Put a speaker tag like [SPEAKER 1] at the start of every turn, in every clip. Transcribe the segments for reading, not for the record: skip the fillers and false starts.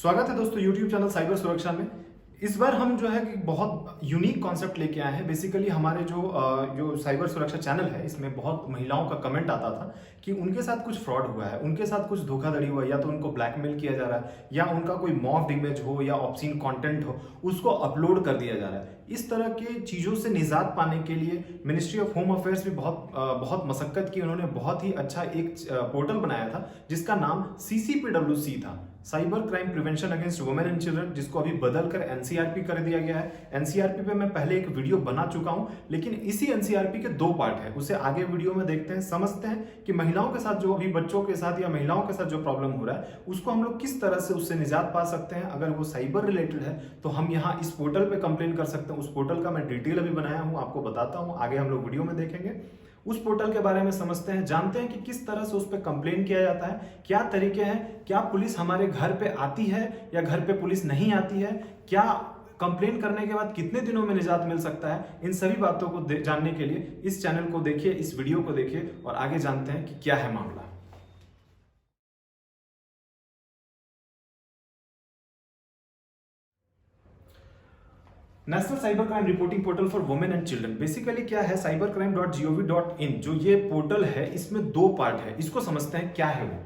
[SPEAKER 1] स्वागत है दोस्तों YouTube चैनल साइबर सुरक्षा में। इस बार हम जो है कि बहुत यूनिक कॉन्सेप्ट लेके आए हैं। बेसिकली हमारे जो साइबर सुरक्षा चैनल है, इसमें बहुत महिलाओं का कमेंट आता था कि उनके साथ कुछ फ्रॉड हुआ है, उनके साथ कुछ धोखाधड़ी हुआ है, या तो उनको ब्लैकमेल किया जा रहा है, या उनका कोई मॉफ्ड इमेज हो या ऑब्सीन कंटेंट हो उसको अपलोड कर दिया जा रहा है। इस तरह के चीज़ों से निजात पाने के लिए मिनिस्ट्री ऑफ होम अफेयर्स भी बहुत मशक्कत की। उन्होंने बहुत ही अच्छा एक पोर्टल बनाया था जिसका नाम CCPWC था, cyber crime prevention against women and children, जिसको अभी बदल कर NCRP कर दिया गया है। NCRP पे मैं पहले एक वीडियो बना चुका हूं, लेकिन इसी NCRP के 2 पार्ट है, उसे आगे वीडियो में देखते हैं, समझते हैं कि महिलाओं के साथ जो अभी बच्चों के साथ या महिलाओं के साथ जो प्रॉब्लम हो रहा है उसको हम लोग किस तरह से उससे निजात पा सकते हैं। अगर वो साइबर रिलेटेड है तो हम यहाँ इस पोर्टल पे कंप्लेन कर सकते हैं। उस पोर्टल का मैं डिटेल अभी बनाया हूँ, आपको बताता हूँ, आगे हम लोग वीडियो में देखेंगे। उस पोर्टल के बारे में समझते हैं, जानते हैं कि किस तरह से उस पर कंप्लेन किया जाता है, क्या तरीके हैं, क्या पुलिस हमारे घर पे आती है या घर पे पुलिस नहीं आती है, क्या कंप्लेन करने के बाद कितने दिनों में निजात मिल सकता है। इन सभी बातों को जानने के लिए इस चैनल को देखिए, इस वीडियो को देखिए और आगे जानते हैं कि क्या है मामला। National cyber crime reporting portal for women and children basically क्या है, cybercrime.gov.in जो ये पोर्टल है, इसमें 2 पार्ट है। इसको समझते हैं क्या है वो।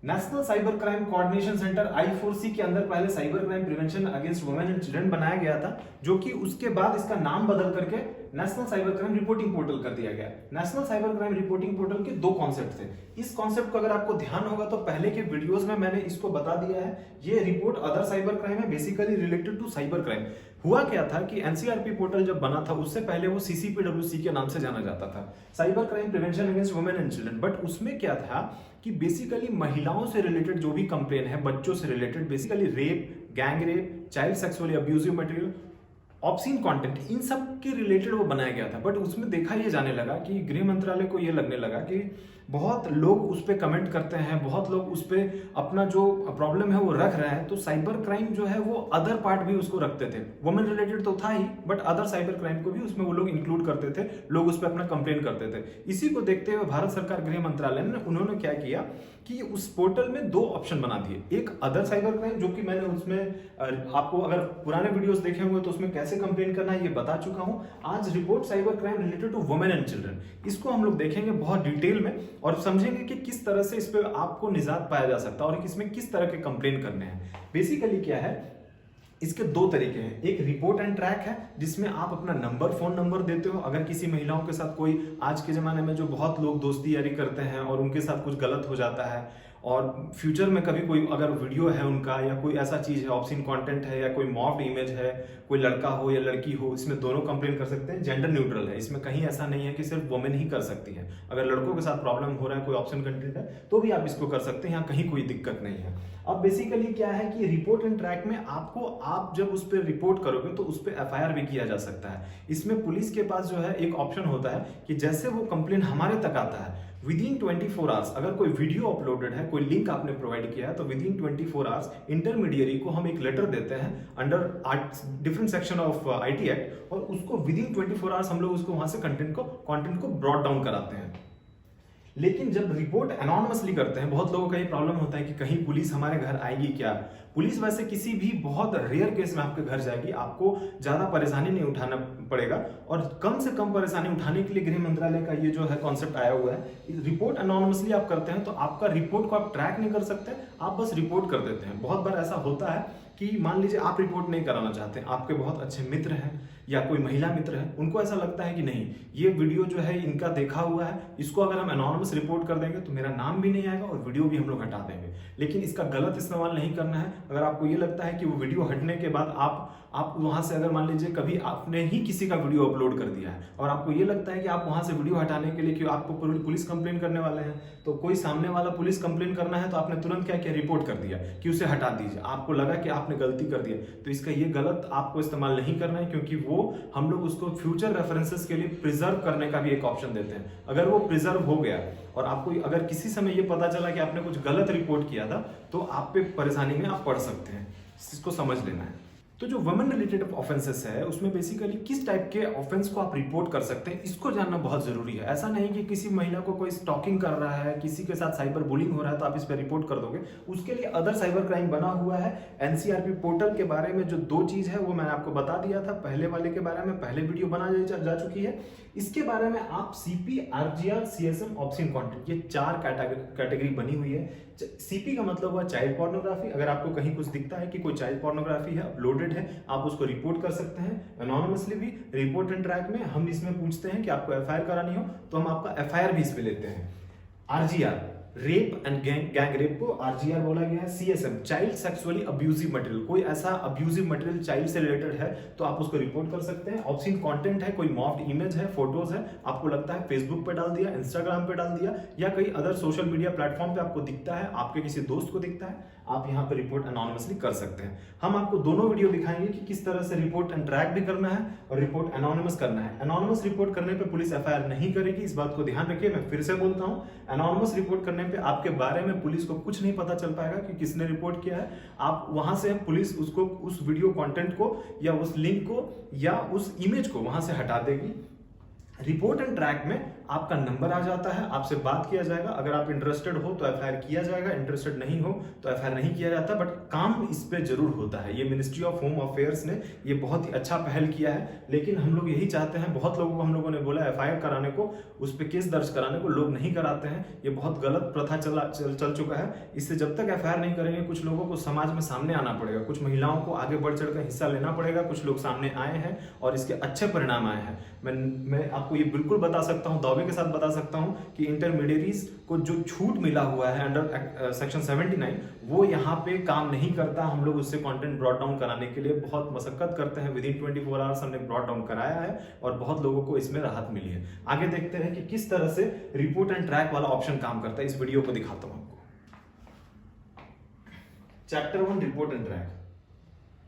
[SPEAKER 1] National cyber crime coordination centre I4C के अंदर पहले cyber crime prevention against women and children बनाया गया था, जो कि उसके बाद इसका नाम बदल करके national cyber crime reporting portal कर दिया गया। National cyber crime reporting portal के 2 कॉन्सेप्ट थे। इस कॉन्सेप्ट को अगर आपको ध्यान होगा तो पहले के वीडियोस में मैंने इसको बता दिया है। ये रिपोर्ट अदर साइबर क्राइम है, basically related to cyber crime. हुआ क्या था कि NCRP पोर्टल जब बना था उससे पहले वो CCPWC के नाम से जाना जाता था, cyber crime prevention against women and children. But उसमें क्या था कि बेसिकली महिलाओं से रिलेटेड जो भी कंप्लेन है, बच्चों से related, basically rape, gang rape, child sexually abusive material, obscene content, इन सब के रिलेटेड वो बनाया गया था। बट उसमें देखा ये जाने लगा कि गृह मंत्रालय को ये लगने लगा कि बहुत लोग उस पर कमेंट करते हैं, बहुत लोग उस पर अपना जो प्रॉब्लम है वो रख रहे हैं, तो साइबर क्राइम जो है वो अदर पार्ट भी उसको रखते थे। वुमेन रिलेटेड तो था ही, बट अदर साइबर क्राइम को भी उसमें वो लोग इंक्लूड करते थे, लोग उस पर अपना कंप्लेन करते थे। इसी को देखते हुए भारत सरकार गृह मंत्रालय ने उन्होंने क्या किया कि उस पोर्टल में 2 ऑप्शन बना दिए। एक अदर साइबर क्राइम, जो कि मैंने उसमें आपको अगर पुराने वीडियोस देखे होंगे तो उसमें कैसे कंप्लेन करना है ये बता चुका हूं। आज report cyber crime related to women and children, इसको हम लोग देखेंगे बहुत डिटेल में और समझेंगे कि किस तरह से इस पे आपको निजात पाया जा सकता है और इसमें किस तरह के कंप्लेन करने हैं। बेसिकली क्या है, इसके 2 तरीके हैं। एक रिपोर्ट एंड ट्रैक है, जिसमें आप अपना नंबर, फोन नंबर देते हो। अगर किसी महिलाओं के साथ कोई, आज के जमाने में जो बहुत लोग दोस्ती यारी करते हैं और उनके साथ कुछ गलत हो जाता है और फ्यूचर में कभी कोई अगर वीडियो है उनका या कोई ऐसा चीज है, ऑब्सीन कंटेंट है या कोई मॉफ्ड इमेज है, कोई लड़का हो या लड़की हो, इसमें दोनों कंप्लेन कर सकते हैं। जेंडर न्यूट्रल है, इसमें कहीं ऐसा नहीं है कि सिर्फ वुमेन ही कर सकती है। अगर लड़कों के साथ प्रॉब्लम हो रहा है, कोई ऑप्शन कंटेंट है, तो भी आप इसको कर सकते हैं, यहाँ कहीं कोई दिक्कत नहीं है। अब बेसिकली क्या है कि रिपोर्ट एंड ट्रैक में आपको, आप जब उस पर रिपोर्ट करोगे तो उस पर FIR भी किया जा सकता है। इसमें पुलिस के पास जो है एक ऑप्शन होता है कि जैसे वो कंप्लेन हमारे तक आता है, विदिन 24 आवर्स अगर कोई वीडियो अपलोडेड है, कोई लिंक आपने प्रोवाइड किया है, तो विदिन 24 आवर्स इंटरमीडियरी को हम एक लेटर देते हैं under different section of IT act, और उसको विदिन 24 आवर्स हम लोग उसको वहां से कंटेंट को ब्रॉट डाउन कराते हैं। लेकिन जब रिपोर्ट एनॉनिमसली करते हैं, बहुत लोगों का ये प्रॉब्लम होता है कि कहीं पुलिस हमारे घर आएगी क्या। पुलिस वैसे किसी भी बहुत रेयर केस में आपके घर जाएगी, आपको ज्यादा परेशानी नहीं उठाना पड़ेगा, और कम से कम परेशानी उठाने के लिए गृह मंत्रालय का ये जो है कॉन्सेप्ट आया हुआ है। रिपोर्ट एनॉनिमसली आप करते हैं तो आपका रिपोर्ट को आप ट्रैक नहीं कर सकते, आप बस रिपोर्ट कर देते हैं। बहुत बार ऐसा होता है कि मान लीजिए आप रिपोर्ट नहीं कराना चाहते, आपके बहुत अच्छे मित्र हैं या कोई महिला मित्र है, उनको ऐसा लगता है कि नहीं, ये वीडियो जो है इनका देखा हुआ है, इसको अगर हम एनॉनिमस रिपोर्ट कर देंगे तो मेरा नाम भी नहीं आएगा और वीडियो भी हम लोग हटा देंगे। लेकिन इसका गलत इस्तेमाल नहीं करना है। अगर आपको ये लगता है कि वो वीडियो हटने के बाद आप वहां से, अगर मान लीजिए कभी आपने ही किसी का वीडियो अपलोड कर दिया है और आपको ये लगता है कि आप वहां से वीडियो हटाने के लिए कि आपको पुलिस कंप्लेन करने वाले हैं, तो कोई सामने वाला पुलिस कंप्लेन करना है तो आपने तुरंत क्या किया, रिपोर्ट कर दिया कि उसे हटा दीजिए। आपको लगा कि आपने गलती कर दी, तो इसका ये गलत आपको इस्तेमाल नहीं करना है, क्योंकि वो हम लोग उसको फ्यूचर रेफरेंसेस के लिए प्रिजर्व करने का भी एक ऑप्शन देते हैं। अगर वो प्रिजर्व हो गया और आपको अगर किसी समय ये पता चला कि आपने कुछ गलत रिपोर्ट किया था, तो आप पे परेशानी में आप पड़ सकते हैं। इसको समझ लेना है। तो जो वुमेन रिलेटेड ऑफेंसेस है उसमें बेसिकली किस टाइप के ऑफेंस को आप रिपोर्ट कर सकते हैं, इसको जानना बहुत जरूरी है। ऐसा नहीं कि किसी महिला को कोई स्टॉकिंग कर रहा है, किसी के साथ साइबर बुलिंग हो रहा है तो आप इस पर रिपोर्ट कर दोगे। उसके लिए अदर साइबर क्राइम बना हुआ है। एनसीआरपी पोर्टल के बारे में जो 2 चीज है वो मैंने आपको बता दिया था, पहले वाले के बारे में पहले वीडियो बना जा चुकी है। इसके बारे में आप CP, RGR, CSM, obscene content, ये 4 कैटेगरी बनी हुई है। सीपी का मतलब हुआ चाइल्ड पोर्नोग्राफी। अगर आपको कहीं कुछ दिखता है कि कोई चाइल्ड पोर्नोग्राफी है, अपलोडेड है, आप उसको रिपोर्ट कर सकते हैं एनोनिमसली भी। रिपोर्ट एंड ट्रैक में हम इसमें पूछते हैं कि आपको एफआईआर करानी हो तो हम आपका एफआईआर भी इस पे लेते हैं। RGR, rape and gang rape को आरजीआर बोला गया है। CSM, child sexually abusive material, कोई ऐसा अब्यूजिव मटेरियल चाइल्ड से रिलेटेड है तो आप उसको रिपोर्ट कर सकते हैं। ऑब्स्सीन कंटेंट है, कोई मॉफ्ड इमेज है, फोटोज है, आपको लगता है फेसबुक पे डाल दिया, इंस्टाग्राम पे डाल दिया या कई अदर सोशल मीडिया प्लेटफॉर्म पे आपको दिखता है, आपके किसी दोस्त को दिखता है, आप यहाँ पे रिपोर्ट एनोनिमसली कर सकते हैं। हम आपको दोनों वीडियो दिखाएंगे कि किस तरह से रिपोर्ट एंड ट्रैक भी करना है और रिपोर्ट एनोनिमस करना है। एनोनिमस रिपोर्ट करने पे पुलिस एफआईआर नहीं करेगी, इस बात को ध्यान रखिए। मैं फिर से बोलता हूँ, एनोनिमस रिपोर्ट करने पे आपके बारे में पुलिस को कुछ नहीं पता चल पाएगा कि किसने रिपोर्ट किया है। आप वहां से पुलिस उसको, उस वीडियो कंटेंट को या उस लिंक को या उस इमेज को वहां से हटा देगी। रिपोर्ट एंड ट्रैक में आपका नंबर आ जाता है, आपसे बात किया जाएगा। अगर आप इंटरेस्टेड हो तो एफआईआर किया जाएगा, इंटरेस्टेड नहीं हो तो एफआईआर नहीं किया जाता, बट काम इस पे जरूर होता है। ये मिनिस्ट्री ऑफ होम अफेयर्स ने ये बहुत ही अच्छा पहल किया है, लेकिन हम लोग यही चाहते हैं, बहुत लोगों को हम लोगों ने बोला एफआईआर कराने को, उस पर केस दर्ज कराने को, लोग नहीं कराते हैं। ये बहुत गलत प्रथा चल चुका है। इससे जब तक एफआईआर नहीं करेंगे कुछ लोगों को समाज में सामने आना पड़ेगा, कुछ महिलाओं को आगे बढ़ चढ़ कर हिस्सा लेना पड़ेगा। कुछ लोग सामने आए हैं और इसके अच्छे परिणाम आए हैं। मैं आपको ये बिल्कुल बता सकता हूँ, दावे के साथ बता सकता हूँ कि इंटरमीडिएरीज को जो छूट मिला हुआ है अंडर सेक्शन 79 वो यहाँ पे काम नहीं करता। हम लोग उससे कंटेंट ब्रॉट डाउन कराने के लिए बहुत मशक्कत करते हैं। विदिन 24 आवर्स हमने ब्रॉट डाउन कराया है और बहुत लोगों को इसमें राहत मिली है। आगे देखते हैं कि किस तरह से रिपोर्ट एंड ट्रैक वाला ऑप्शन काम करता है। इस वीडियो को दिखाता हूँ आपको। Chapter 1 report and track.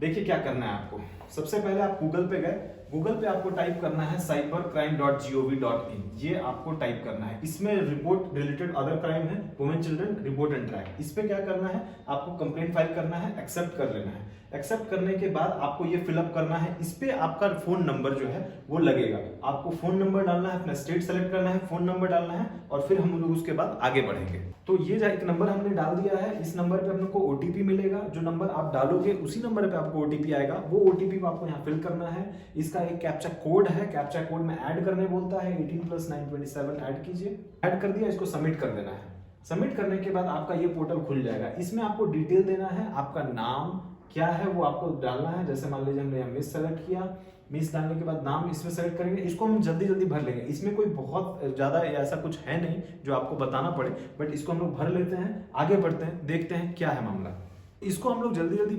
[SPEAKER 1] देखिए क्या करना है आपको। सबसे पहले आप गूगल पे गए, गूगल पे आपको टाइप करना है cybercrime.gov.in, ये आपको टाइप करना है। इसमें रिपोर्ट रिलेटेड अदर क्राइम है, women children, report and track. इस पे क्या करना है, आपको कंप्लेंट फाइल करना है, एक्सेप्ट कर लेना है। एक्सेप्ट करने के बाद आपको ये फिलअप करना है। इस पे आपका फोन नंबर जो है वो लगेगा। आपको फोन नंबर डालना है, अपना स्टेट सेलेक्ट करना है, फोन नंबर डालना है और फिर हम लोग उसके बाद आगे बढ़ेंगे। तो ये जो एक नंबर हमने डाल दिया है, इस नंबर पे हम लोग को ओटीपी मिलेगा। जो नंबर आप डालोगे उसी नंबर पे आपको ओटीपी आएगा। वो ओटीपी को आपको यहाँ फिल करना है। इसका एक कैप्चा कोड है, कैप्चा कोड में ऐड करने बोलता है, 18+927 ऐड कीजिए। ऐड कर दिया, इसको सबमिट कर देना है। सबमिट करने के बाद आपका ये पोर्टल खुल जाएगा। इसमें आपको डिटेल देना है, आपका नाम क्या है वो आपको डालना है। जैसे मान लीजिए हमने मिस सेलेक्ट किया, मिस डालने के बाद नाम इसमें सेलेक्ट करेंगे। इसको हम जल्दी जल्दी भर लेंगे, इसमें कोई बहुत ज्यादा ऐसा कुछ है नहीं जो आपको बताना पड़े, बट इसको हम लोग भर लेते हैं। आगे बढ़ते हैं, देखते हैं क्या है मामला। इसको हम लोग जल्दी जल्दी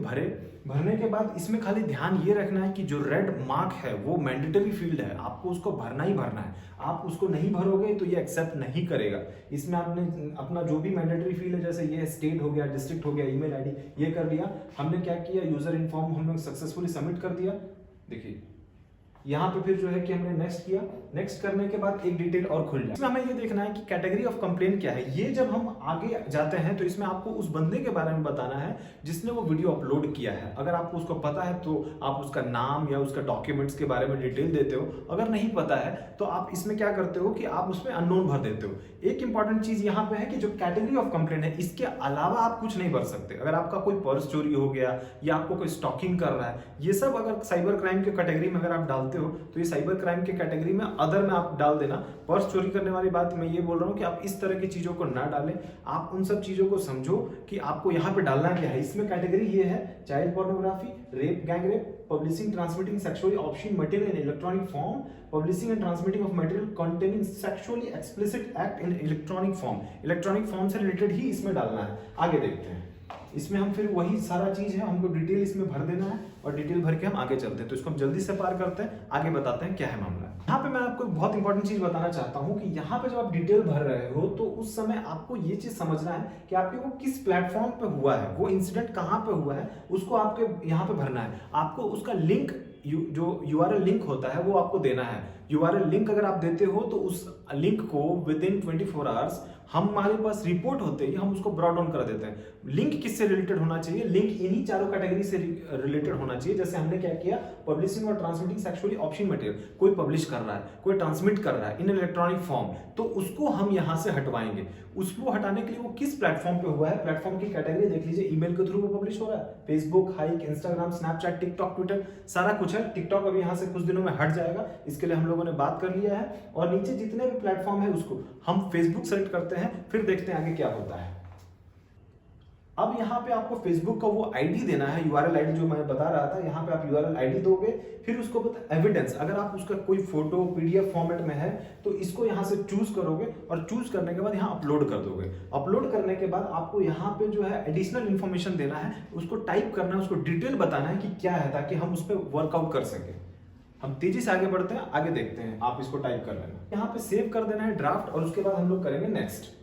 [SPEAKER 1] भरने के बाद इसमें खाली ध्यान ये रखना है कि जो रेड मार्क है वो मैंडेटरी फील्ड है, आपको उसको भरना ही भरना है। आप उसको नहीं भरोगे तो ये एक्सेप्ट नहीं करेगा। इसमें आपने अपना जो भी मैंडेटरी फील्ड है, जैसे ये स्टेट हो गया, डिस्ट्रिक्ट हो गया, ईमेल आईडी, ये कर दिया। हमने क्या किया, यूजर इन्फॉर्म हम लोग सक्सेसफुली सबमिट कर दिया। देखिए यहाँ पे फिर जो है कि हमने नेक्स्ट किया। नेक्स्ट करने के बाद एक डिटेल और खुल जाए। इसमें हमें ये देखना है कि कैटेगरी ऑफ कंप्लेंट क्या है। ये जब हम आगे जाते हैं तो इसमें आपको उस बंदे के बारे में बताना है जिसने वो वीडियो अपलोड किया है। अगर आपको उसको पता है तो आप उसका नाम या उसका डॉक्यूमेंट्स के बारे में डिटेल देते हो। अगर नहीं पता है तो आप इसमें क्या करते हो कि आप उसमें अननोन भर देते हो। एक इंपॉर्टेंट चीज यहाँ पे है कि जो कैटेगरी ऑफ कंप्लेंट है इसके अलावा आप कुछ नहीं भर सकते। अगर आपका कोई पर्स चोरी हो गया या आपको कोई स्टॉकिंग कर रहा है, ये सब अगर साइबर क्राइम के कैटेगरी में अगर आप डालते हो तो ये साइबर क्राइम के कैटेगरी में अदर में आप डाल देना। पर्स चोरी करने वाली बात मैं ये बोल रहा हूँ कि आप इस तरह की चीजों को ना डालें। आप उन सब चीजों को समझो कि आपको यहाँ पे डालना क्या है। इसमें कैटेगरी ये है, child pornography, rape, gang rape, publishing, transmitting sexually obscene material in electronic form, publishing and transmitting of material containing sexually explicit act in electronic form. Electronic form से रिलेटेड ही इसमें डालना है। आगे देखते हैं। इसमें हम फिर वही सारा चीज है, हमको डिटेल इसमें भर देना है और डिटेल भर के हम आगे चलते हैं। तो इसको हम जल्दी से पार करते हैं, आगे बताते हैं क्या है मामला। यहाँ पे मैं आपको बहुत इंपॉर्टेंट चीज बताना चाहता हूँ कि यहाँ पे जब आप डिटेल भर रहे हो तो उस समय आपको ये चीज समझना है कि आपके वो किस प्लेटफॉर्म पे हुआ है, वो इंसिडेंट कहाँ पे हुआ है, उसको आपके यहाँ पे भरना है। आपको उसका लिंक जो URL लिंक होता है वो आपको देना है। URL लिंक अगर आप देते हो तो उस लिंक को विद इन 24 आवर्स हमारे पास रिपोर्ट होते ही हम उसको ब्रॉट डाउन कर देते हैं। लिंक किससे रिलेटेड होना चाहिए? लिंक इन्हीं चारों कैटेगरी से रिलेटेड होना चाहिए। जैसे हमने क्या किया, पब्लिशिंग और ट्रांसमिटिंग सेक्सुअली ऑब्सक्योर मटेरियल, कोई पब्लिश कर रहा है, कोई ट्रांसमिट कर रहा है इन इलेक्ट्रॉनिक फॉर्म, तो उसको हम यहाँ से हटवाएंगे। उसको हटाने के लिए वो किस प्लेटफॉर्म पे हुआ है, प्लेटफॉर्म की कैटेगरी देख लीजिए। ईमेल के थ्रू वो पब्लिश हो रहा है, Facebook, hike, Instagram, Snapchat, TikTok, Twitter, सारा कुछ है। टिकटॉक अभी यहाँ से कुछ दिनों में हट जाएगा, इसके लिए हम लोगों ने बात कर लिया है। और नीचे जितने भी प्लेटफॉर्म है उसको हम फेसबुक सेलेक्ट करते हैं, फिर देखते हैं आगे क्या होता है। अब यहाँ पे आपको फेसबुक का वो आईडी देना है, यूआरएल आईडी जो मैं बता रहा था। यहाँ पे आप यूआरएल आईडी दोगे, फिर उसको पता एविडेंस, अगर आप उसका कोई फोटो पीडीएफ फॉर्मेट में है तो इसको यहाँ से चूज करोगे और चूज करने के बाद यहाँ अपलोड कर दोगे। अपलोड करने के बाद आपको यहाँ पे जो है एडिशनल इन्फॉर्मेशन देना है, उसको टाइप करना है, उसको डिटेल बताना है कि क्या है, ताकि हम उस पर वर्कआउट कर सके। हम तेजी से आगे बढ़ते हैं, आगे देखते हैं। आप इसको टाइप कर लेना, यहाँ पे सेव कर देना है ड्राफ्ट, और उसके बाद हम लोग करेंगे नेक्स्ट।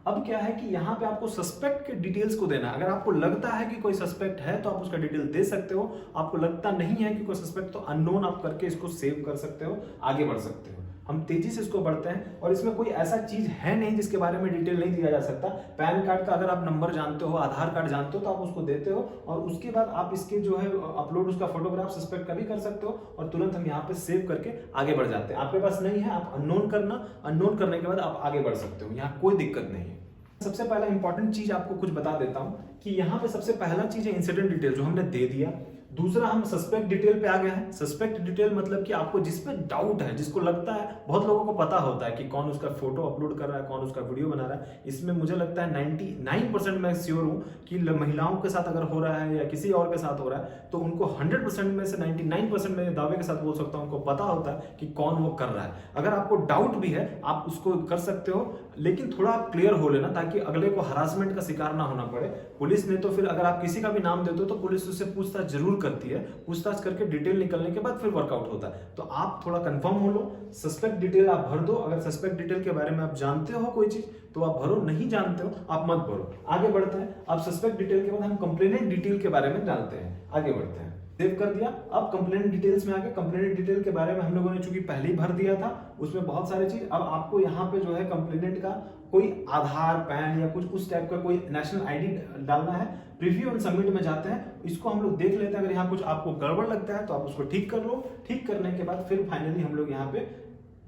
[SPEAKER 1] अब क्या है कि यहाँ पे आपको सस्पेक्ट के डिटेल्स को देना है। अगर आपको लगता है कि कोई सस्पेक्ट है तो आप उसका डिटेल दे सकते हो, आपको लगता नहीं है कि कोई सस्पेक्ट, तो अननोन आप करके इसको सेव कर सकते हो, आगे बढ़ सकते हो। हम तेजी से इसको बढ़ते हैं, और इसमें कोई ऐसा चीज है नहीं जिसके बारे में डिटेल नहीं दिया जा सकता। पैन कार्ड का अगर आप नंबर जानते हो, आधार कार्ड जानते हो, तो आप उसको देते हो, और उसके बाद आप इसके जो है अपलोड उसका फोटोग्राफ सस्पेक्ट का भी कर सकते हो, और तुरंत हम यहाँ पे सेव करके आगे बढ़ जाते हैं। आपके पास नहीं है, आप अननोन करना, अननोन करने के बाद आप आगे बढ़ सकते हो, यहाँ कोई दिक्कत नहीं है। सबसे पहला इंपॉर्टेंट चीज आपको कुछ बता देता हूं कि यहाँ पे सबसे पहला चीज है इंसिडेंट डिटेल, जो हमने दे दिया। दूसरा, हम सस्पेक्ट डिटेल पे आ गए हैं। सस्पेक्ट डिटेल मतलब कि आपको जिस पे डाउट है, जिसको लगता है, बहुत लोगों को पता होता है कि कौन उसका फोटो अपलोड कर रहा है, कौन उसका वीडियो बना रहा है। इसमें मुझे लगता है 99% मैं श्योर हूं कि महिलाओं के साथ अगर हो रहा है या किसी और के साथ हो रहा है, तो उनको 100% में से 99% में दावे के साथ बोल सकता हूं, उनको पता होता है कि कौन वो कर रहा है। अगर आपको डाउट भी है, आप उसको कर सकते हो, लेकिन थोड़ा क्लियर हो लेना, ताकि अगले को हरासमेंट का शिकार ना होना पड़े। पुलिस ने तो फिर अगर आप किसी का भी नाम देते हो तो पुलिस उससे पूछताछ जरूर करती है, पूछताछ करके डिटेल निकलने के बाद फिर वर्कआउट होता है। तो आप थोड़ा कंफर्म हो लो, सस्पेक्ट डिटेल आप भर दो। अगर सस्पेक्ट डिटेल के बारे में आप जानते हो कोई चीज तो आप भरो, नहीं जानते हो आप मत भरो। आगे बढ़ते हैं। अब सस्पेक्ट डिटेल के बाद हम कंप्लेनेंट डिटेल के बारे में जानते हैं, आगे बढ़ते हैं। सेव कर दिया, अब कंप्लेंट डिटेल्स में आ गए। कंप्लेंट डिटेल के बारे में हम लोगों ने चूंकि पहले ही भर दिया था, उसमें बहुत सारी चीज। अब आपको यहाँ पे जो है कंप्लेनेंट का कोई आधार, पैन या कुछ उस टाइप का कोई नेशनल आईडी डालना है। प्रीव्यू एंड सबमिट में जाते हैं, इसको हम लोग देख लेते हैं। अगर यहाँ कुछ आपको गड़बड़ लगता है तो आप उसको ठीक कर लो। ठीक करने के बाद फिर फाइनली हम लोग यहाँ पे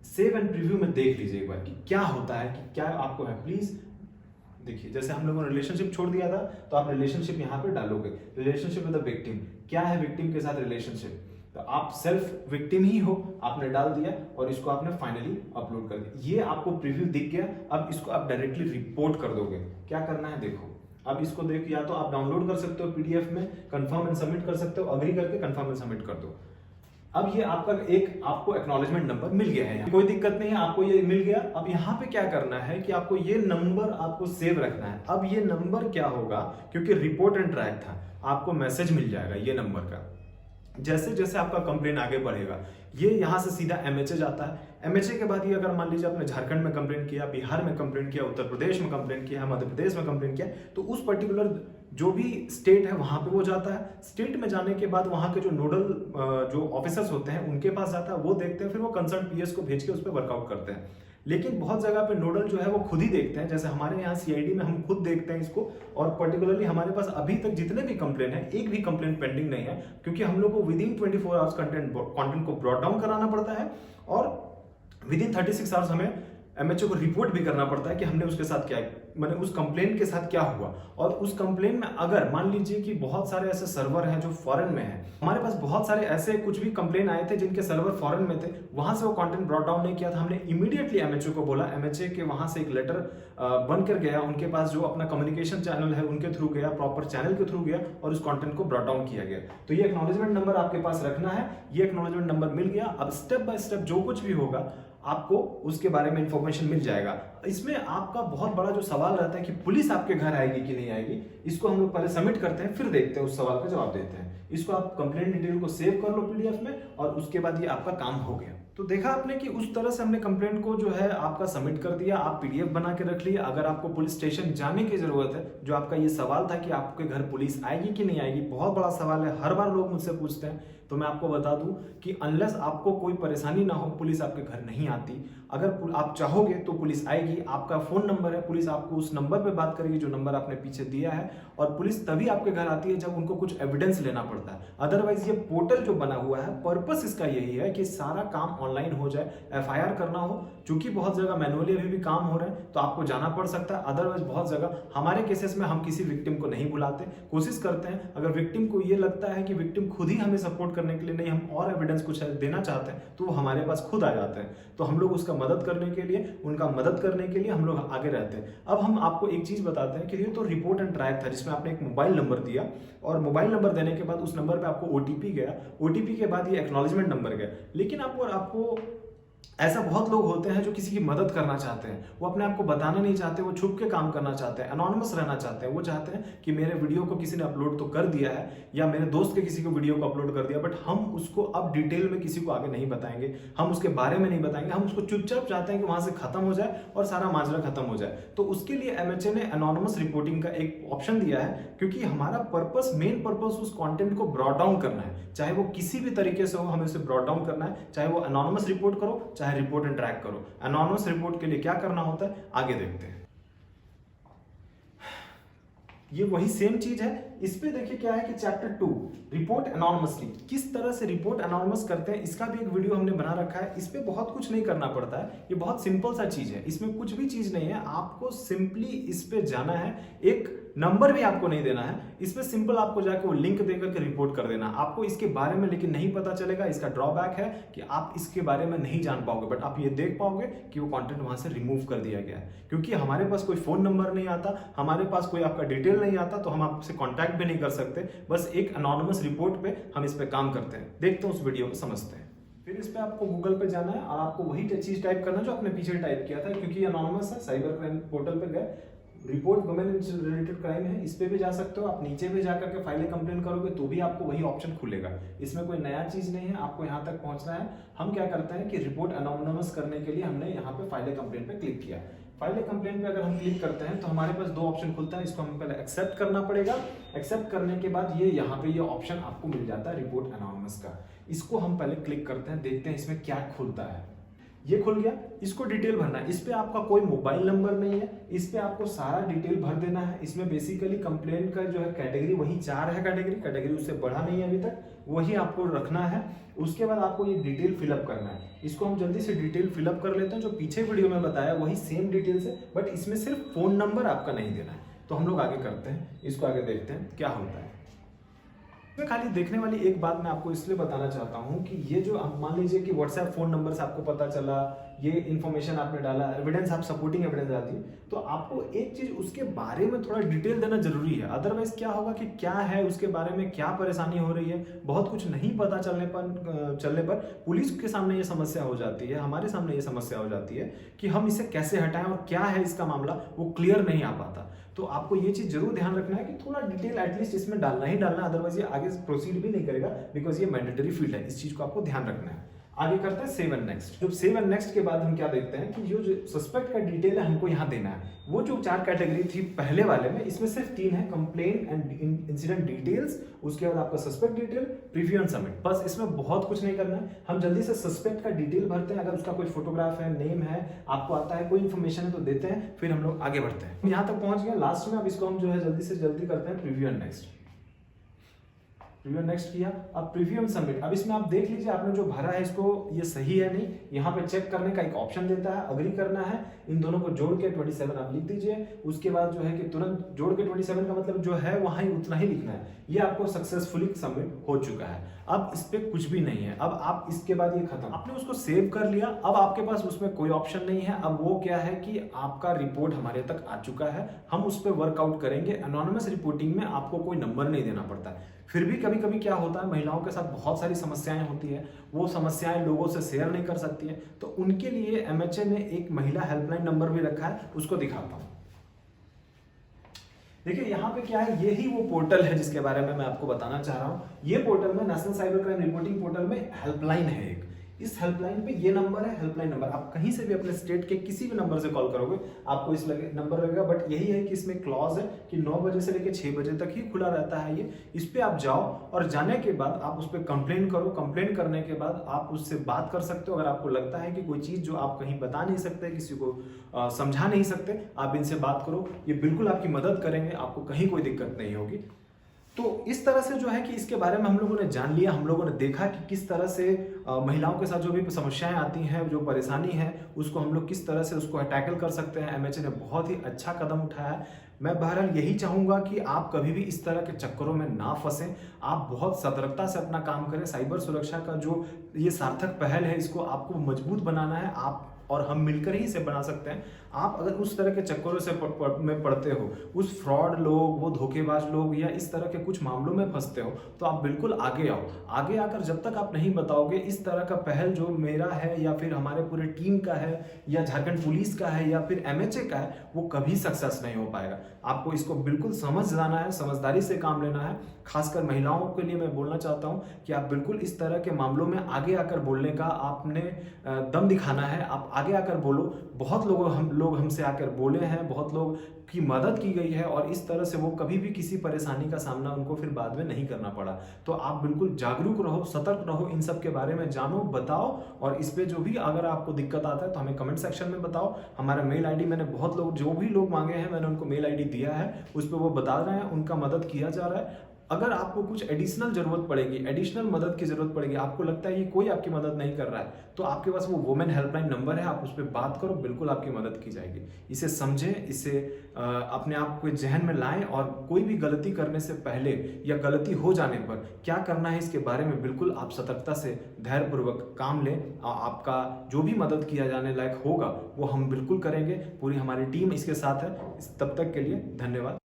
[SPEAKER 1] सेव एंड प्रीव्यू में देख लीजिए एक बार कि क्या होता है, कि क्या आपको है। प्लीज देखिए, जैसे हम लोगों ने रिलेशनशिप छोड़ दिया था, तो आप रिलेशनशिप यहाँ पे डालोगे। रिलेशनशिप विद द विक्टिम, क्या है विक्टिम के साथ रिलेशनशिप, तो आप सेल्फ विक्टिम ही हो, आपने डाल दिया और इसको आपने फाइनली अपलोड कर दिया। ये आपको प्रीव्यू दिख गया। अब इसको आप डायरेक्टली रिपोर्ट कर दोगे। क्या करना है देखो, अब इसको देख, या तो आप डाउनलोड कर सकते हो पीडीएफ में, कंफर्म एंड सबमिट कर सकते हो, अग्री करके कंफर्म एंड सबमिट कर दो। अब ये आपका एक आपको एक्नॉलेजमेंट नंबर मिल गया है, कोई दिक्कत नहीं है, आपको ये मिल गया। अब यहाँ पे क्या करना है कि आपको ये नंबर आपको सेव रखना है। अब ये नंबर क्या होगा, क्योंकि रिपोर्ट एंड ट्रैक था, आपको मैसेज मिल जाएगा ये नंबर का। जैसे जैसे आपका कंप्लेन आगे बढ़ेगा, ये यहाँ से सीधा एमएचए जाता है। एमएचए के बाद ये अगर मान लीजिए आपने झारखंड में कंप्लेन किया, बिहार में कंप्लेन किया, उत्तर प्रदेश में कंप्लेन किया, मध्य प्रदेश में कंप्लेन किया, तो उस पर्टिकुलर जो भी स्टेट है वहां पे वो जाता है। स्टेट में जाने के बाद वहां के जो नोडल जो ऑफिसर्स होते हैं उनके पास जाता है, वो देखते हैं, फिर वो कंसर्न पीएस को भेज के उस पर वर्कआउट करते हैं। लेकिन बहुत जगह पे नोडल जो है वो खुद ही देखते हैं, जैसे हमारे यहाँ सीआईडी में हम खुद देखते हैं इसको। और पर्टिकुलरली हमारे पास अभी तक जितने भी कंप्लेन है, एक भी कंप्लेन पेंडिंग नहीं है, क्योंकि हम लोग को विदिन 24 आवर्स कंटेंट को ब्रॉट डाउन कराना पड़ता है, और विदिन 36 आवर्स हमें एमएचओ को रिपोर्ट भी करना पड़ता है कि हमने उसके साथ क्या, मैंने उस कंप्लेन के साथ क्या हुआ। और उस कंप्लेन में अगर मान लीजिए कि बहुत सारे ऐसे सर्वर हैं जो फॉरेन में हैं, हमारे पास बहुत सारे ऐसे कुछ भी कंप्लेन आए थे जिनके सर्वर फॉरेन में थे, वहां से वो कंटेंट ब्रॉट डाउन नहीं किया था, हमने इमीडिएटली एमएचओ को बोला, एमएचए के वहां से एक लेटर बनकर गया, उनके पास जो अपना कम्युनिकेशन चैनल है उनके थ्रू गया, प्रॉपर चैनल के थ्रू गया, और उस कंटेंट को ब्रॉट डाउन किया गया। तो ये एक्नॉलेजमेंट नंबर आपके पास रखना है। ये एक्नॉलेजमेंट नंबर मिल गया। अब स्टेप बाय स्टेप जो कुछ भी होगा आपको उसके बारे में इंफॉर्मेशन मिल जाएगा। इसमें आपका बहुत बड़ा जो सवाल रहता है कि पुलिस आपके घर आएगी कि नहीं आएगी, इसको हम लोग पहले सबमिट करते हैं, फिर देखते हैं, उस सवाल का जवाब देते हैं। इसको आप कंप्लेंट डिटेल को सेव कर लो पीडीएफ में, और उसके बाद ये आपका काम हो गया। तो देखा आपने कि उस तरह से हमने कंप्लेंट को जो है आपका सबमिट कर दिया, आप पीडीएफ बना के रख लिया। अगर आपको पुलिस स्टेशन जाने की जरूरत है, जो आपका ये सवाल था कि आपके घर पुलिस आएगी कि नहीं आएगी, बहुत बड़ा सवाल है, हर बार लोग मुझसे पूछते हैं, तो मैं आपको बता दूं कि अनलेस आपको कोई परेशानी ना हो, पुलिस आपके घर नहीं आती। अगर आप चाहोगे तो पुलिस आएगी, आपका फोन नंबर है, पुलिस आपको उस नंबर पे बात करेगी जो नंबर आपने पीछे दिया है, और पुलिस तभी आपके घर आती है जब उनको कुछ एविडेंस लेना पड़ता है। अदरवाइज ये पोर्टल जो बना हुआ है, पर्पस इसका यही है कि सारा काम ऑनलाइन हो जाए, एफआईआर करना हो, चूंकि बहुत जगह मैनुअली अभी भी काम हो रहा है तो आपको जाना पड़ सकता है। अदरवाइज बहुत जगह हमारे केसेस में हम किसी विक्टिम को नहीं बुलाते, कोशिश करते हैं अगर विक्टिम को ये लगता है कि विक्टिम खुद ही हमें सपोर्ट करने के लिए नहीं, हम और एविडेंस कुछ देना चाहते हैं, तो वो हमारे पास खुद आ जाते हैं, तो हम लोग उसका मदद करने के लिए, उनका मदद करने के लिए हम लोग आगे रहते हैं। अब हम आपको एक चीज बताते हैं कि ये तो रिपोर्ट एंड ट्रैक था जिसमें आपने एक मोबाइल नंबर दिया, और मोबाइल नंबर देने के बाद उस नंबर पे आपको ओटीपी गया, ओटीपी के बाद ये एक्नॉलेजमेंट नंबर गया। लेकिन आपको ऐसा बहुत लोग होते हैं जो किसी की मदद करना चाहते हैं, वो अपने आप को बताना नहीं चाहते, वो छुप के काम करना चाहते हैं, अनोनिमस रहना चाहते हैं। वो चाहते हैं कि मेरे वीडियो को किसी ने अपलोड तो कर दिया है, या मेरे दोस्त के किसी को वीडियो को अपलोड कर दिया, बट हम उसको अब डिटेल में किसी को आगे नहीं बताएंगे, हम उसके बारे में नहीं बताएंगे, हम उसको चुपचाप चाहते हैं कि वहां से खत्म हो जाए और सारा माजरा खत्म हो जाए। तो उसके लिए एमएचए ने अनोनिमस रिपोर्टिंग का एक ऑप्शन दिया है, क्योंकि हमारा पर्पस, मेन पर्पस उस कंटेंट को ब्रॉट डाउन करना है, चाहे वो किसी भी तरीके से हो, हमें उसे ब्रॉट डाउन करना है, चाहे वो अनोनिमस रिपोर्ट करो, चाहे रिपोर्ट एंड ट्रैक करो। अनोनिमस रिपोर्ट के लिए क्या करना होता है आगे देखते हैं। ये वही सेम चीज है। इस पे देखिए क्या है कि चैप्टर 2 रिपोर्ट एनॉनिमसली, किस तरह से रिपोर्ट एनॉनिमस करते हैं, इसका भी एक वीडियो हमने बना रखा है। इस पे बहुत कुछ नहीं करना पड़ता है, ये बहुत सिंपल सा चीज है, इसमें कुछ भी चीज नहीं है, आपको सिंपली इस पे जाना है, एक नंबर भी आपको नहीं देना है, इसमें सिंपल आपको जाके वो लिंक देकर के रिपोर्ट कर देना। आपको इसके बारे में लेकिन नहीं पता चलेगा, इसका ड्रॉबैक है कि आप इसके बारे में नहीं जान पाओगे, बट आप ये देख पाओगे कि वो कंटेंट वहां से रिमूव कर दिया गया है। क्योंकि हमारे पास कोई फोन नंबर नहीं आता, हमारे पास कोई आपका डिटेल नहीं आता, तो हम आपसे कॉन्टैक्ट भी नहीं कर सकते, बस एक अनोनिमस रिपोर्ट पे हम इस पे काम करते हैं। देखते हैं उस वीडियो को, समझते हैं। फिर इस पे आपको गूगल पे जाना है और आपको वही चीज टाइप करना है जो आपने पीछे टाइप किया था, क्योंकि अनोनिमस है, साइबर क्राइम पोर्टल पे गए, रिपोर्ट वुमेन रिलेटेड क्राइम है, इस पे भी जा सकते हो आप। नीचे भी जाकर के फाइलें कंप्लेन करोगे तो भी आपको वही ऑप्शन खुलेगा। इसमें कोई नया चीज नहीं है, आपको यहाँ तक पहुंचना है। हम क्या करते हैं कि रिपोर्ट अनोनिमस करने के लिए हमने यहाँ पे फाइलें कंप्लेन पे क्लिक किया। फाइल कंप्लेंट पे अगर हम क्लिक करते हैं तो हमारे पास दो ऑप्शन खुलता है, इसको हमें पहले एक्सेप्ट करना पड़ेगा। एक्सेप्ट करने के बाद ये यहाँ पे ये ऑप्शन आपको मिल जाता है रिपोर्ट अनोनिमस का। इसको हम पहले क्लिक करते हैं, देखते हैं इसमें क्या खुलता है। ये खुल गया, इसको डिटेल भरना है। इस पे आपका कोई मोबाइल नंबर नहीं है, इस पे आपको सारा डिटेल भर देना है। इसमें बेसिकली कंप्लेंट का जो है कैटेगरी वही 4 है, कैटेगरी उससे बढ़ा नहीं है अभी तक, वही आपको रखना है। उसके बाद आपको ये डिटेल फिलअप करना है। इसको हम जल्दी से डिटेल फिलअप कर लेते हैं, जो पीछे वीडियो में बताया वही सेम डिटेल्स है, बट इसमें सिर्फ फोन नंबर आपका नहीं देना है। तो हम लोग आगे करते हैं, इसको आगे देखते हैं क्या होता है। मैं खाली देखने वाली एक बात मैं आपको इसलिए बताना चाहता हूं कि ये जो मान लीजिए कि व्हाट्सएप फोन नंबर से आपको पता चला, ये इन्फॉर्मेशन आपने डाला, एविडेंस, आप सपोर्टिंग एविडेंस आती है, तो आपको एक चीज उसके बारे में थोड़ा डिटेल देना जरूरी है। अदरवाइज क्या होगा कि क्या है उसके बारे में, क्या परेशानी हो रही है, बहुत कुछ नहीं पता चलने पर पुलिस के सामने ये समस्या हो जाती है, हमारे सामने ये समस्या हो जाती है कि हम इसे कैसे हटाएं और क्या है इसका मामला, वो क्लियर नहीं आ पाता। तो आपको ये चीज जरूर ध्यान रखना है कि थोड़ा डिटेल एटलीस्ट इसमें डालना ही डालना, अदरवाइज ये आगे प्रोसीड भी नहीं करेगा, बिकॉज ये मैंडेटरी फील्ड है। इस चीज को आपको ध्यान रखना है। आगे करते हैं सेव एंड नेक्स्ट। जब सेव एंड नेक्स्ट के बाद हम क्या देखते हैं कि जो सस्पेक्ट का डिटेल है हमको यहाँ देना है। वो जो 4 कैटेगरी थी पहले वाले में, इसमें सिर्फ 3 है, कंप्लेन एंड इंसिडेंट डिटेल्स, उसके बाद आपका suspect detail, preview and submit. बस इसमें बहुत कुछ नहीं करना है, हम जल्दी से सस्पेक्ट का डिटेल भरते हैं। अगर उसका कोई फोटोग्राफ है, नेम है, आपको आता है, कोई इन्फॉर्मेशन है तो देते हैं, फिर हम लोग आगे बढ़ते हैं। यहाँ तक पहुंच गए लास्ट में, अब इसको हम जो है जल्दी से जल्दी करते हैं preview and next. Preview next किया, अब प्रीव्यू एंड सबमिट। अब इसमें आप देख लीजिए आपने जो भरा है इसको ये सही है नहीं, यहाँ पे चेक करने का एक ऑप्शन देता है, अग्री करना है, इन दोनों को जोड़ के 27 आप लिख दीजिए। उसके बाद जो है कि तुरंत जोड़ के 27 का मतलब जो है वहां ही उतना ही लिखना है। ये आपको सक्सेसफुली सबमिट हो चुका है। अब इस पे कुछ भी नहीं है, अब आप इसके बाद ये खत्म, आपने उसको सेव कर लिया। अब आपके पास उसमें कोई ऑप्शन नहीं है। अब वो क्या है कि आपका रिपोर्ट हमारे तक आ चुका है, हम उस पर वर्कआउट करेंगे। एनोनिमस रिपोर्टिंग में आपको कोई नंबर नहीं देना पड़ता। फिर भी कभी कभी क्या होता है, महिलाओं के साथ बहुत सारी समस्याएं होती है, वो समस्याएं लोगों से शेयर नहीं कर सकती है, तो उनके लिए एमएचए ने एक महिला हेल्पलाइन नंबर भी रखा है, उसको दिखाता हूं। देखिए यहाँ पे क्या है, यही वो पोर्टल है जिसके बारे में मैं आपको बताना चाह रहा हूँ। ये पोर्टल में national cyber crime reporting portal में हेल्पलाइन है एक, इस हेल्पलाइन पे ये नंबर है, हेल्पलाइन नंबर। आप कहीं से भी अपने स्टेट के किसी भी नंबर से कॉल करोगे आपको इस नंबर लगेगा। बट यही है कि इसमें क्लॉज है कि 9 बजे से लेकर 6 बजे तक ही खुला रहता है ये। इस पे आप जाओ और जाने के बाद आप उस पर कंप्लेन करो। कंप्लेन करने के बाद आप उससे बात कर सकते हो। अगर आपको लगता है कि कोई चीज़ जो आप कहीं बता नहीं सकते, किसी को समझा नहीं सकते, आप इनसे बात करो। ये बिल्कुल आपकी मदद करेंगे, आपको कहीं कोई दिक्कत नहीं होगी। तो इस तरह से जो है कि इसके बारे में हम लोगों ने जान लिया, हम लोगों ने देखा कि किस तरह से महिलाओं के साथ जो भी समस्याएं आती हैं, जो परेशानी है, उसको हम लोग किस तरह से उसको टैकल कर सकते हैं। एमएचए ने बहुत ही अच्छा कदम उठाया है। मैं बहरहाल यही चाहूँगा कि आप कभी भी इस तरह के चक्करों में ना फंसें। आप बहुत सतर्कता से अपना काम करें। साइबर सुरक्षा का जो ये सार्थक पहल है, इसको आपको मजबूत बनाना है। आप और हम मिलकर ही इसे बना सकते हैं। आप अगर उस तरह के चक्करों से में पड़ते हो, उस फ्रॉड लोग, वो धोखेबाज लोग या इस तरह के कुछ मामलों में फंसते हो, तो आप बिल्कुल आगे आओ। आगे आकर जब तक आप नहीं बताओगे इस तरह का पहल जो मेरा है या फिर हमारे पूरे टीम का है या झारखंड पुलिस का है या फिर एमएचए का है, वो कभी सक्सेस नहीं हो पाएगा। आपको इसको बिल्कुल समझ जाना है, समझदारी से काम लेना है। खासकर महिलाओं के लिए मैं बोलना चाहता हूँ कि आप बिल्कुल इस तरह के मामलों में आगे आकर बोलने का आपने दम दिखाना है। आप आगे आकर बोलो। बहुत लोग हमसे आकर बोले हैं, बहुत लोग की मदद की गई है और इस तरह से वो कभी भी किसी परेशानी का सामना उनको फिर बाद में नहीं करना पड़ा। तो आप बिल्कुल जागरूक रहो, सतर्क रहो, इन सब के बारे में जानो, बताओ। और इस पे जो भी अगर आपको दिक्कत आता है तो हमें कमेंट सेक्शन में बताओ। हमारा मेल आईडी मैंने बहुत लोग जो भी लोग मांगे हैं मैंने उनको मेल आईडी दिया है, उस पर वो बता रहे हैं, उनका मदद किया जा रहा है। अगर आपको कुछ एडिशनल जरूरत पड़ेगी, एडिशनल मदद की जरूरत पड़ेगी, आपको लगता है कि कोई आपकी मदद नहीं कर रहा है, तो आपके पास वो वुमेन हेल्पलाइन नंबर है, आप उस पर बात करो, बिल्कुल आपकी मदद की जाएगी। इसे समझें, इसे अपने आप को जहन में लाएं और कोई भी गलती करने से पहले या गलती हो जाने पर क्या करना है इसके बारे में बिल्कुल आप सतर्कता से धैर्यपूर्वक काम लें। आपका जो भी मदद किया जाने लायक होगा वो हम बिल्कुल करेंगे। पूरी हमारी टीम इसके साथ है। तब तक के लिए धन्यवाद।